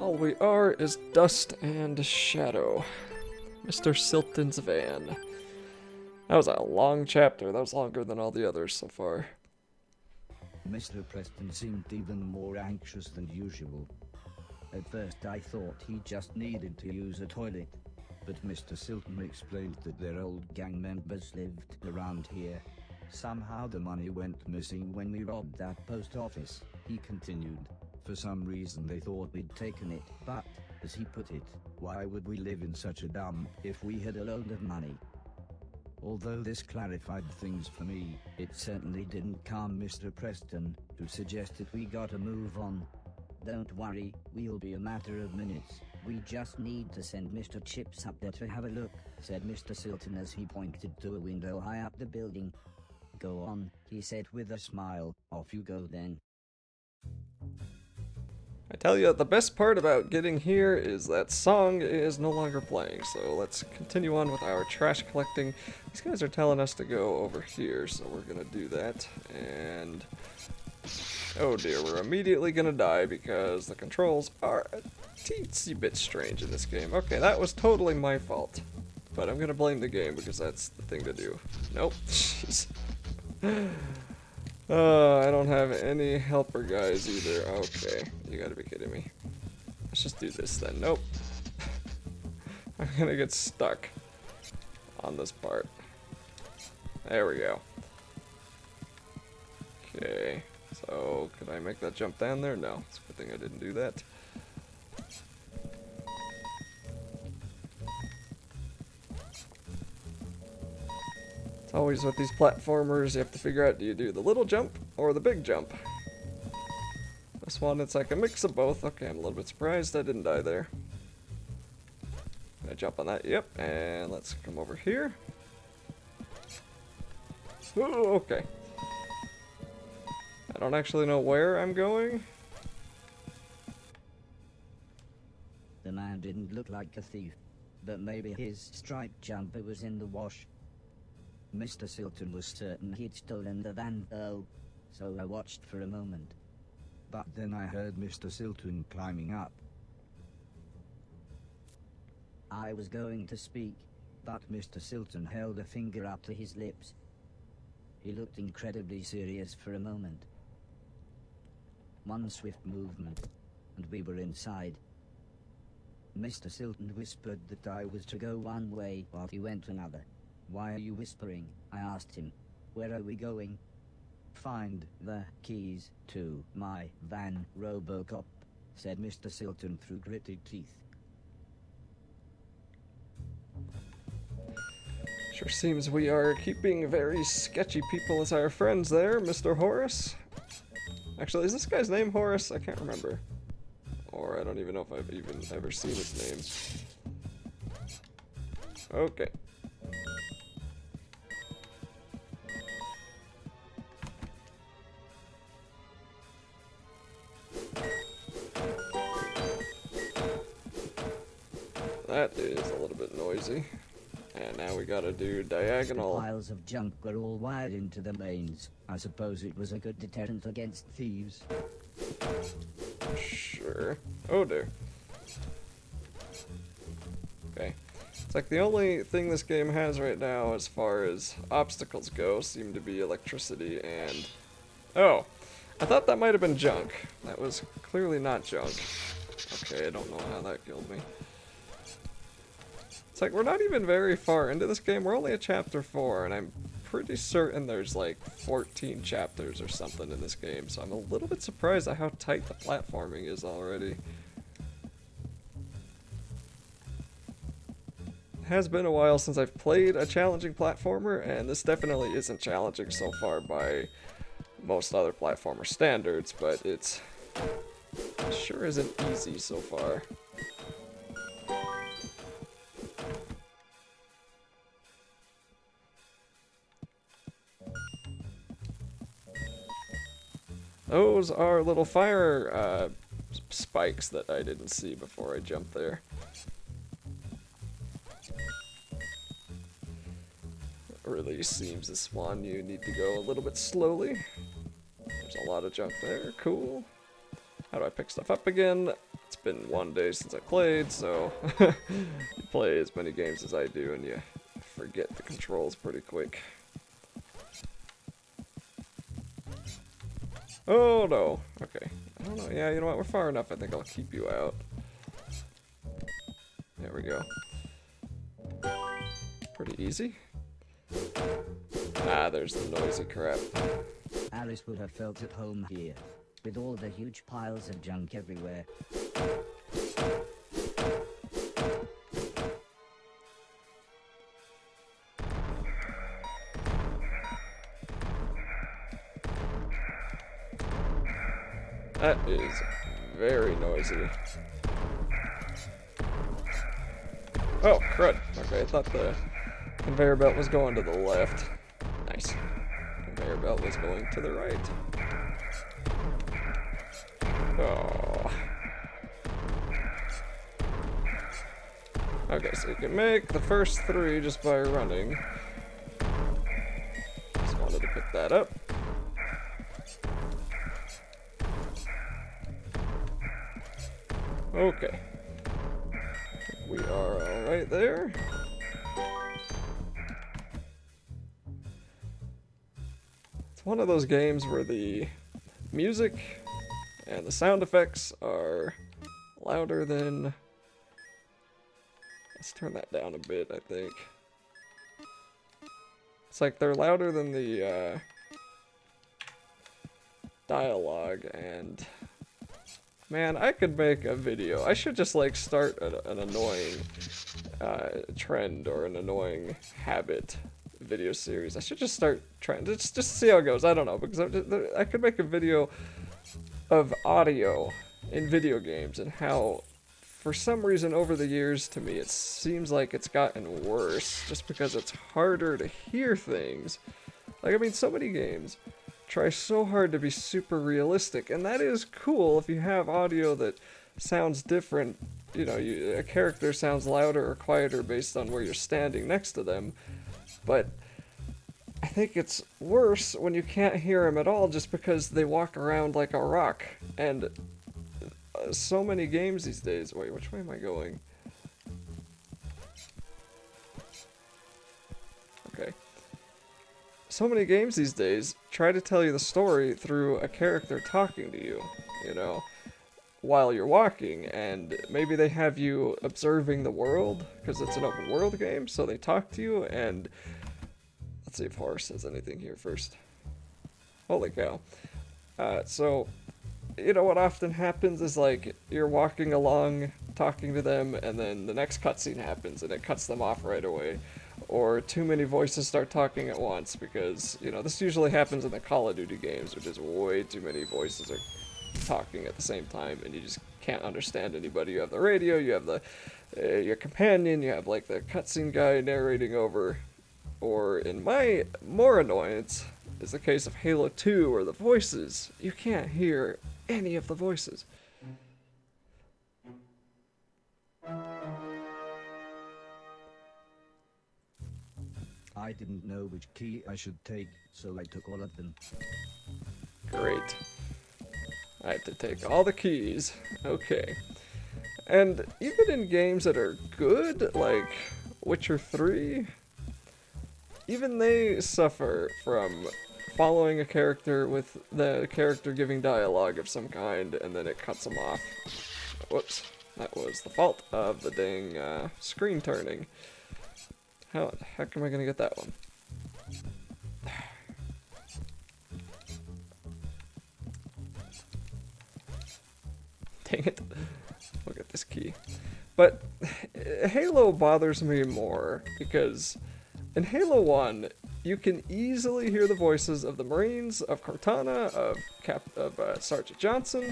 All we are is dust and shadow. Mr. Silton's van. That was a long chapter. That was longer than all the others so far. Mr. Preston seemed even more anxious than usual. At first I thought he just needed to use a toilet, but Mr. Silton explained that their old gang members lived around here. Somehow the money went missing when we robbed that post office, he continued. For some reason they thought we'd taken it, but, as he put it, why would we live in such a dump if we had a load of money? Although this clarified things for me, it certainly didn't calm Mr. Preston, who suggested we gotta move on. Don't worry, we'll be a matter of minutes. We just need to send Mr. Chips up there to have a look, said Mr. Silton as he pointed to a window high up the building. Go on, he said with a smile. Off you go then. I tell you, the best part about getting here is that song is no longer playing, so let's continue on with our trash collecting. These guys are telling us to go over here, so we're gonna do that, and oh dear, we're immediately gonna die because the controls are a teensy bit strange in this game. Okay, that was totally my fault, but I'm gonna blame the game because that's the thing to do. Nope, jeez. I don't have any helper guys either. Okay, you gotta be kidding me. Let's just do this then. Nope. I'm gonna get stuck on this part. There we go. Okay, so could I make that jump down there? No, it's a good thing I didn't do that. It's always with these platformers, you have to figure out, do you do the little jump or the big jump? This one, it's like a mix of both. Okay, I'm a little bit surprised I didn't die there. Can I jump on that? Yep, and let's come over here. Ooh, okay. I don't actually know where I'm going. The man didn't look like a thief, but maybe his striped jumper was in the wash. Mr. Silton was certain he'd stolen the van though, so I watched for a moment. But then I heard Mr. Silton climbing up. I was going to speak, but Mr. Silton held a finger up to his lips. He looked incredibly serious for a moment. One swift movement, and we were inside. Mr. Silton whispered that I was to go one way while he went another. Why are you whispering? I asked him. Where are we going? Find the keys to my van, Robocop, said Mr. Silton through gritted teeth. Sure seems we are keeping very sketchy people as our friends there, Mr. Horace. Actually, is this guy's name Horace? I can't remember. Or I don't even know if I've even ever seen his name. Okay. That is a little bit noisy. And now we gotta do diagonal. The piles of junk were all wired into the lanes. I suppose it was a good deterrent against thieves. Sure. Oh dear. Okay. It's like the only thing this game has right now as far as obstacles go seem to be electricity and... Oh! I thought that might have been junk. That was clearly not junk. Okay, I don't know how that killed me. It's like we're not even very far into this game. We're only at chapter 4, and I'm pretty certain there's like 14 chapters or something in this game, so I'm a little bit surprised at how tight the platforming is already. It has been a while since I've played a challenging platformer, and this definitely isn't challenging so far by most other platformer standards, but it sure isn't easy so far. Those are little fire spikes that I didn't see before I jumped there. It really seems this one you need to go a little bit slowly. There's a lot of junk there. Cool. How do I pick stuff up again? It's been 1 day since I played, so you play as many games as I do and you forget the controls pretty quick. Oh no. Okay. I don't know. Yeah, you know what? We're far enough. I think I'll keep you out. There we go. Pretty easy. Ah, there's the noisy crap. Alice would have felt at home here, with all the huge piles of junk everywhere. That is very noisy. Oh, crud. Okay, I thought the conveyor belt was going to the left. Nice. Conveyor belt was going to the right. Oh. Okay, so you can make the first 3 just by running. Just wanted to pick that up. Okay. We are alright there. It's one of those games where the music and the sound effects are louder than... Let's turn that down a bit, I think. It's like they're louder than the dialogue, and... Man, I could make a video. I should just like start an annoying trend or an annoying habit video series. I should just start trying just see how it goes. I don't know, because I could make a video of audio in video games and how for some reason over the years to me it seems like it's gotten worse just because it's harder to hear things. Like, I mean, so many games try so hard to be super realistic, and that is cool if you have audio that sounds different. You know, a character sounds louder or quieter based on where you're standing next to them, but I think it's worse when you can't hear them at all just because they walk around like a rock. And so many games these days... Wait, which way am I going? Okay. So many games these days try to tell you the story through a character talking to you, you know, while you're walking, and maybe they have you observing the world, because it's an open world game, so they talk to you, and let's see if Horace says anything here first. Holy cow. So, you know what often happens is, like, you're walking along, talking to them, and then the next cutscene happens, and it cuts them off right away. Or too many voices start talking at once, because, you know, this usually happens in the Call of Duty games, which is way too many voices are talking at the same time, and you just can't understand anybody. You have the radio, you have the your companion, you have, like, the cutscene guy narrating over. Or, in my more annoyance, is the case of Halo 2, where the voices, you can't hear any of the voices. I didn't know which key I should take, so I took all of them. Great. I have to take all the keys. Okay. And even in games that are good, like Witcher 3, even they suffer from following a character with the character giving dialogue of some kind, and then it cuts them off. Whoops. That was the fault of the dang screen turning. How the heck am I gonna get that one? Dang it. Look at this key. But Halo bothers me more because in Halo 1, you can easily hear the voices of the Marines, of Cortana, of Sergeant Johnson.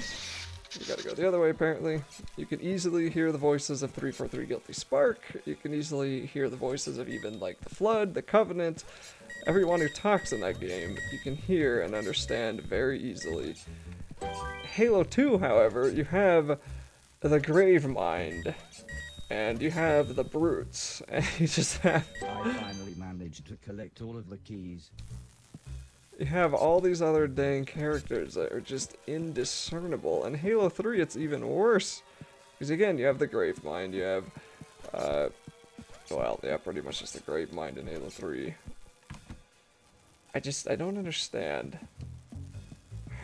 You gotta go the other way, apparently. You can easily hear the voices of 343 Guilty Spark. You can easily hear the voices of even, like, the Flood, the Covenant. Everyone who talks in that game, you can hear and understand very easily. Halo 2, however, you have the Gravemind, and you have the Brutes, and you just have... I finally managed to collect all of the keys. you have all these other dang characters that are just indiscernible. And Halo 3, it's even worse. Because again, you have the Gravemind, you have, well, yeah, pretty much just the Gravemind in Halo 3. I don't understand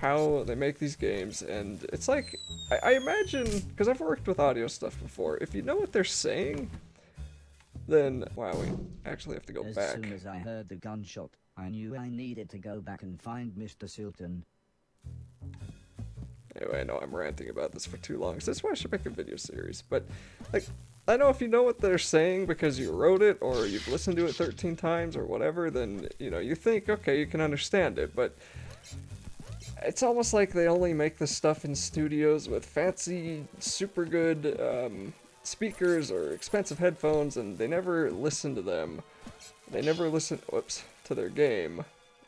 how they make these games, and it's like, I imagine, because I've worked with audio stuff before, if you know what they're saying, then, wow, we actually have to go back. As soon as I heard the gunshot, I knew I needed to go back and find Mr. Silton. Anyway, I know I'm ranting about this for too long, so that's why I should make a video series. But, like, I know if you know what they're saying because you wrote it, or you've listened to it 13 times, or whatever, then, you know, you think, okay, you can understand it, but it's almost like they only make this stuff in studios with fancy, super good, speakers or expensive headphones, and they never listen to them. They never listen, whoops, to their game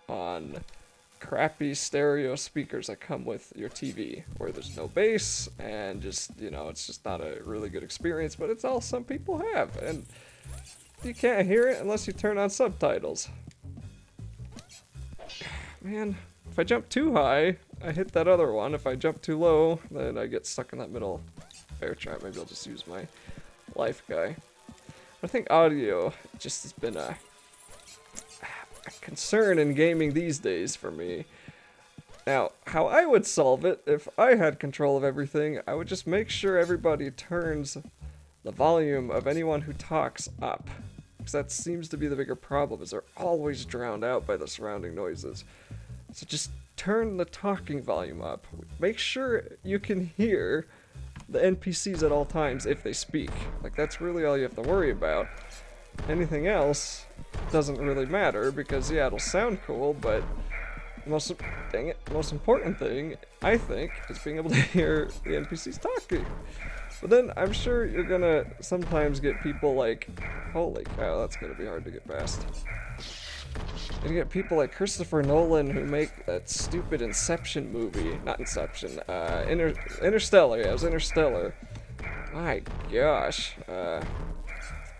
on crappy stereo speakers that come with your TV, where there's no bass, and just, you know, it's just not a really good experience, but it's all some people have, and you can't hear it unless you turn on subtitles. Man, if I jump too high, I hit that other one. If I jump too low, then I get stuck in that middle bear trap. Maybe I'll just use my life guy. I think audio just has been a concern in gaming these days for me. Now, how I would solve it, if I had control of everything, I would just make sure everybody turns the volume of anyone who talks up. Because that seems to be the bigger problem, is they're always drowned out by the surrounding noises. So just turn the talking volume up. Make sure you can hear the NPCs at all times if they speak. Like, that's really all you have to worry about. Anything else doesn't really matter, because yeah, it'll sound cool, but the most important thing, I think, is being able to hear the NPCs talking. But then I'm sure you're gonna sometimes get people like, holy cow, that's gonna be hard to get past. You get people like Christopher Nolan who make that stupid Inception movie. Not Inception, Interstellar. Yeah, it was Interstellar. My gosh.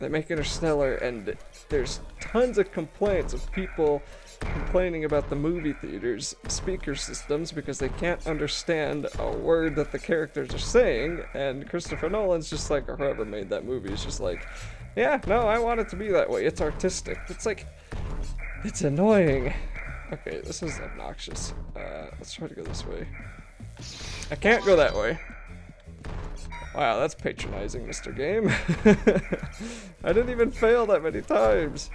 They make Interstellar, and there's tons of complaints of people complaining about the movie theater's speaker systems because they can't understand a word that the characters are saying, and Christopher Nolan's just like, or whoever made that movie is just like, yeah, no, I want it to be that way. It's artistic. It's like, it's annoying. Okay, this is obnoxious. Let's try to go this way. I can't go that way. Wow, that's patronizing, Mr. Game. I didn't even fail that many times.